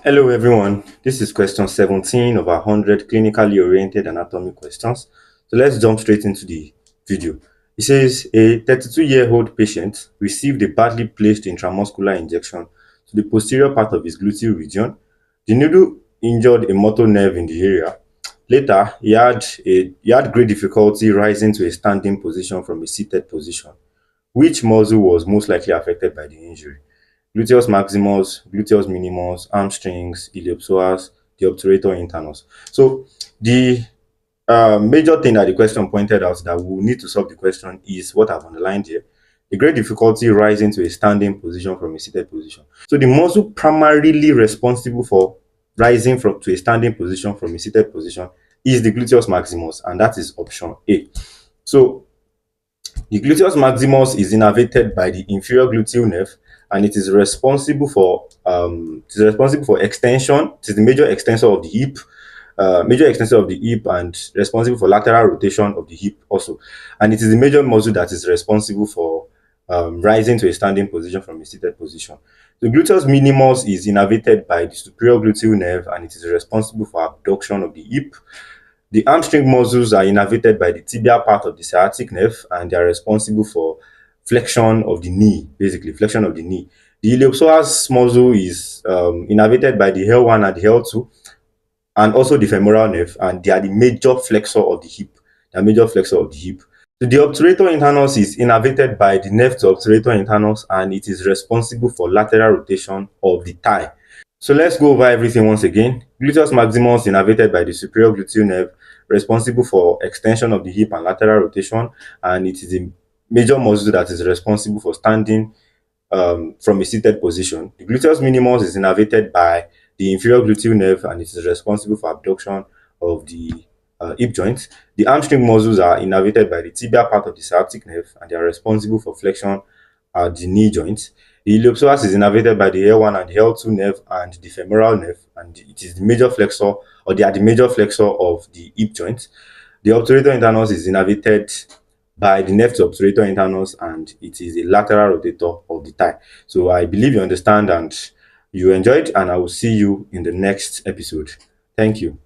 Hello everyone, this is question 17 of our 100 clinically oriented anatomy questions. So let's jump straight into the video. It says a 32-year-old patient received a badly placed intramuscular injection to the posterior part of his gluteal region. The needle injured a motor nerve in the area. Later, he had great difficulty rising to a standing position from a seated position. Which muscle was most likely affected by the injury? Gluteus maximus, gluteus minimus, hamstrings, iliopsoas, the obturator internus. So the major thing that the question pointed out that we will need to solve the question is what I've underlined here. The great difficulty rising to a standing position from a seated position. So the muscle primarily responsible for rising to a standing position from a seated position is the gluteus maximus, and that is option A. So the gluteus maximus is innervated by the inferior gluteal nerve, and it is responsible for extension. It is the major extensor of the hip, and responsible for lateral rotation of the hip also. And it is the major muscle that is responsible for rising to a standing position from a seated position. The gluteus minimus is innervated by the superior gluteal nerve, and it is responsible for abduction of the hip. The hamstring muscles are innervated by the tibial part of the sciatic nerve, and they are responsible for flexion of the knee, basically flexion of the knee. The iliopsoas muscle is innervated by the L1 and the L2, and also the femoral nerve, and they are the major flexor of the hip. The major flexor of the hip. So the obturator internus is innervated by the nerve to obturator internus, and it is responsible for lateral rotation of the thigh. So let's go over everything once again. Gluteus maximus innervated by the superior gluteal nerve, responsible for extension of the hip and lateral rotation, and it is a major muscle that is responsible for standing from a seated position. The gluteus minimus is innervated by the inferior gluteal nerve, and it is responsible for abduction of the hip joint. The hamstring muscles are innervated by the tibial part of the sciatic nerve, and they are responsible for flexion at the knee joint. The iliopsoas is innervated by the L1 and the L2 nerve and the femoral nerve, and it is the major flexor, or they are the major flexor of the hip joint. The obturator internus is innervated by the nerve to obturator internus, and it is a lateral rotator of the thigh. So I believe you understand and you enjoyed, and I will see you in the next episode. Thank you.